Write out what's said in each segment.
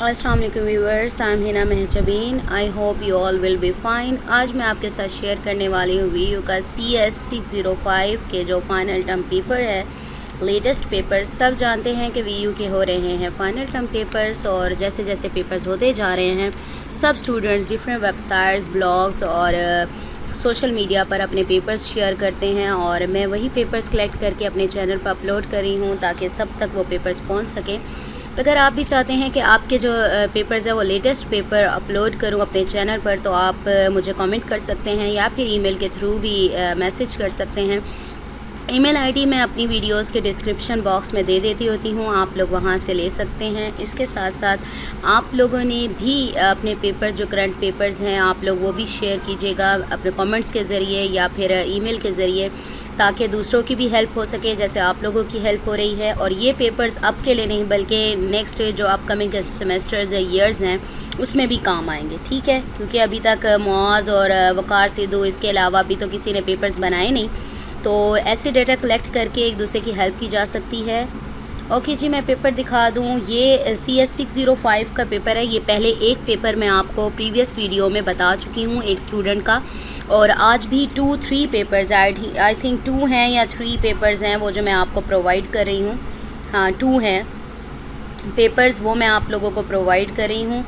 अस्सलाम वालेकुम viewers, I am Hina Mahjabeen. I hope you all will be fine. आज मैं आपके साथ शेयर करने वाली हूँ वीयू का CS 605 के जो फाइनल टर्म पेपर है, लेटेस्ट पेपर। सब जानते हैं कि वीयू के हो रहे हैं फाइनल टर्म पेपर्स, और जैसे जैसे पेपर्स होते जा रहे हैं सब स्टूडेंट्स डिफरेंट वेबसाइट्स, ब्लॉग्स और सोशल मीडिया पर अपने पेपर्स शेयर करते हैं, और मैं वही पेपर्स कलेक्ट करके अपने चैनल पर अपलोड कर रही हूँ ताकि सब तक वो पेपर्स पहुँच सकें। अगर आप भी चाहते हैं कि आपके जो पेपर्स है वो लेटेस्ट पेपर अपलोड करूं अपने चैनल पर, तो आप मुझे कमेंट कर सकते हैं या फिर ईमेल के थ्रू भी मैसेज कर सकते हैं। ईमेल आईडी मैं अपनी वीडियोस के डिस्क्रिप्शन बॉक्स में दे देती होती हूँ, आप लोग वहाँ से ले सकते हैं। इसके साथ साथ आप लोगों ने भी अपने पेपर जो करंट पेपर्स हैं आप लोग वो भी शेयर कीजिएगा अपने कमेंट्स के ज़रिए या फिर ईमेल के ज़रिए, ताकि दूसरों की भी हेल्प हो सके जैसे आप लोगों की हेल्प हो रही है। और ये पेपर्स अब के लिए नहीं बल्कि नेक्स्ट जो अपकमिंग सेमेस्टर्स या ईयर्स हैं उसमें भी काम आएंगे, ठीक है। क्योंकि अभी तक मुआज़ और वक़ार सिद्धू इसके अलावा अभी तो किसी ने पेपर्स बनाए नहीं, तो ऐसे डेटा कलेक्ट करके एक दूसरे की हेल्प की जा सकती है। ओके जी, मैं पेपर दिखा दूँ। ये CS 605 का पेपर है। ये पहले एक पेपर मैं आपको प्रीवियस वीडियो में बता चुकी हूँ एक स्टूडेंट का, और आज भी 2-3 पेपर्स आई थिंक 2 हैं या 3 पेपर्स हैं वो जो मैं आपको प्रोवाइड कर रही हूँ। हाँ, 2 हैं पेपर्स, वो मैं आप लोगों को प्रोवाइड कर रही हूँ,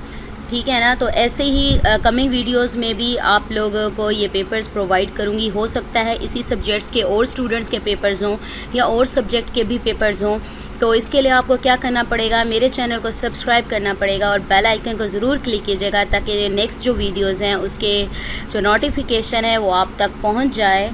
ठीक है ना। तो ऐसे ही कमिंग वीडियोस में भी आप लोगों को ये पेपर्स प्रोवाइड करूँगी। हो सकता है इसी सब्जेक्ट्स के और स्टूडेंट्स के पेपर्स हों या और सब्जेक्ट के भी पेपर्स हों। तो इसके लिए आपको क्या करना पड़ेगा, मेरे चैनल को सब्सक्राइब करना पड़ेगा और बेल आइकन को ज़रूर क्लिक कीजिएगा ताकि नेक्स्ट जो वीडियोस हैं उसके जो नोटिफिकेशन है वो आप तक पहुंच जाए।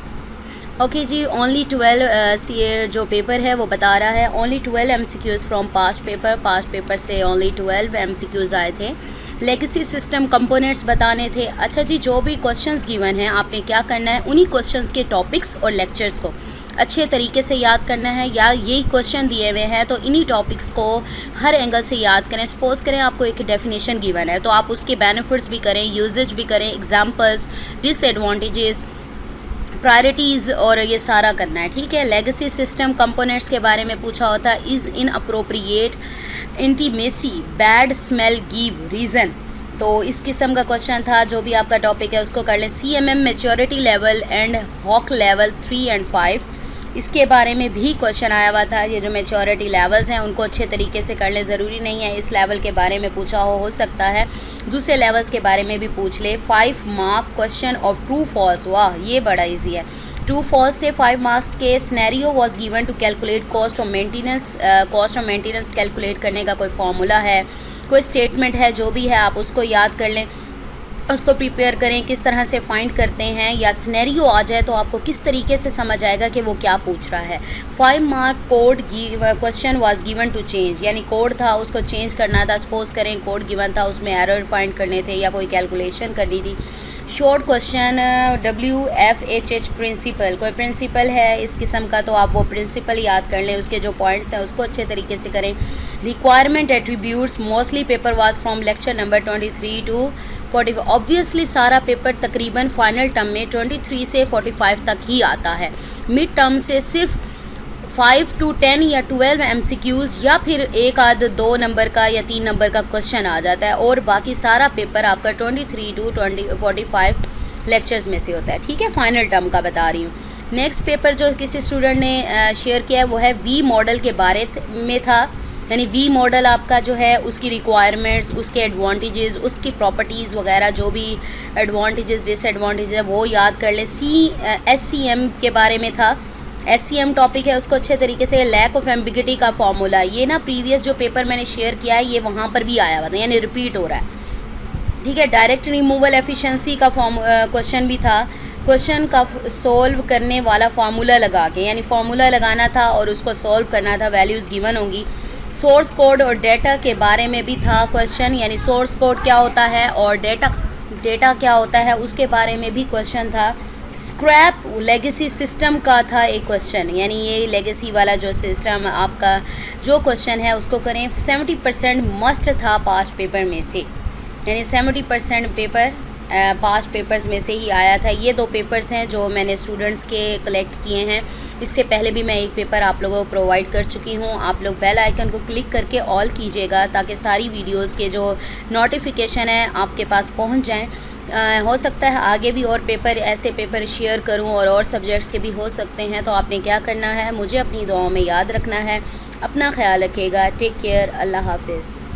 ओके जी, ओनली 12 जो पेपर है वो बता रहा है only 12 MCQs from past paper से ओनली 12 MCQs आए थे। लेगेसी सिस्टम कंपोनेंट्स बताने थे। अच्छा जी, जो भी क्वेश्चंस गिवन हैं आपने क्या करना है, उन्हीं क्वेश्चंस के टॉपिक्स और लेक्चर्स को अच्छे तरीके से याद करना है, या यही क्वेश्चन दिए हुए हैं तो इन्हीं टॉपिक्स को हर एंगल से याद करें। सपोज़ करें आपको एक डेफिनेशन गिवन है तो आप उसके बेनिफिट्स भी करें, यूजेज भी करें, एग्जांपल्स, डिसएडवांटेजेस, प्रायोरिटीज़, और ये सारा करना है, ठीक है। लेगेसी सिस्टम कंपोनेंट्स के बारे में पूछा होता है। Is in appropriate intimacy bad smell give reason, तो इस किस्म का क्वेश्चन था। जो भी आपका टॉपिक है उसको कर लें। CMM maturity level and hawk level 3 और 5, इसके बारे में भी क्वेश्चन आया हुआ था। ये जो मैच्योरिटी लेवल्स हैं उनको अच्छे तरीके से कर लें, ज़रूरी नहीं है इस लेवल के बारे में पूछा हो सकता है दूसरे लेवल्स के बारे में भी पूछ ले। 5 mark question of true false, वाह ये बड़ा इजी है। ट्रू फॉल्स थे 5 मार्क्स के। Scenario was given to calculate cost of maintenance calculate करने का कोई फार्मूला है, कोई स्टेटमेंट है, जो भी है आप उसको याद कर लें, उसको प्रिपेयर करें किस तरह से फाइंड करते हैं, या सिनेरियो आ जाए तो आपको किस तरीके से समझ आएगा कि वो क्या पूछ रहा है। 5 mark code question was given to change, यानी कोड था उसको चेंज करना था। सपोज करें कोड गिवन था उसमें एरर फाइंड करने थे या कोई कैलकुलेशन करनी थी। शॉर्ट क्वेश्चन WFHH प्रिंसिपल, कोई प्रिंसिपल है इस किस्म का तो आप वो प्रिंसिपल याद कर लें, उसके जो पॉइंट्स हैं उसको अच्छे तरीके से करें। Requirement attributes, mostly paper was from lecture number 23 to 40। Obviously सारा पेपर तकरीबन फाइनल टर्म में 23 से 45 तक ही आता है। मिड टर्म से सिर्फ 5 to 10 या 12 MCQs या फिर एक आध 2 नंबर का या 3 नंबर का क्वेश्चन आ जाता है, और बाकी सारा पेपर आपका 23 to 45 लेक्चर्स में से होता है, ठीक है। फाइनल टर्म का बता रही हूँ। नेक्स्ट पेपर जो किसी स्टूडेंट ने शेयर किया है वो है V मॉडल के बारे में था, यानी V मॉडल आपका जो है उसकी रिक्वायरमेंट्स, उसके एडवांटेजेस, उसकी प्रॉपर्टीज़ वगैरह, जो भी एडवांटेजेस डिसएडवांटेजेस है वो याद कर लें। SCM के बारे में था। SCM टॉपिक है उसको अच्छे तरीके से, लैक ऑफ एम्बिगिटी का फॉर्मूला, ये ना प्रीवियस जो पेपर मैंने शेयर किया है ये वहाँ पर भी आया हुआ था, यानी रिपीट हो रहा है, ठीक है। डायरेक्ट रिमूवल एफिशिएंसी का क्वेश्चन भी था। क्वेश्चन का सोल्व करने वाला फार्मूला लगा के, यानी फार्मूला लगाना था और उसको सोल्व करना था, वैल्यूज़ गिवन होंगी। सोर्स कोड और डेटा के बारे में भी था क्वेश्चन, यानी सोर्स कोड क्या होता है और डेटा क्या होता है उसके बारे में भी क्वेश्चन था। स्क्रैप लेगेसी सिस्टम का था एक क्वेश्चन, यानी ये लेगेसी वाला जो सिस्टम आपका जो क्वेश्चन है उसको करें। 70% मस्ट था पास्ट पेपर में से, यानी 70% पेपर पास्ट पेपर्स में से ही आया था। ये 2 पेपर्स हैं जो मैंने स्टूडेंट्स के कलेक्ट किए हैं। इससे पहले भी मैं एक पेपर आप लोगों को प्रोवाइड कर चुकी हूँ। आप लोग बेल आइकन को क्लिक करके ऑल कीजिएगा ताकि सारी वीडियोस के जो नोटिफिकेशन है आपके पास पहुँच जाएँ। हो सकता है आगे भी और पेपर, ऐसे पेपर शेयर करूं और सब्जेक्ट्स के भी हो सकते हैं। तो आपने क्या करना है, मुझे अपनी दुआओं में याद रखना है। अपना ख्याल रखिएगा। Take care. अल्लाह हाफिज़।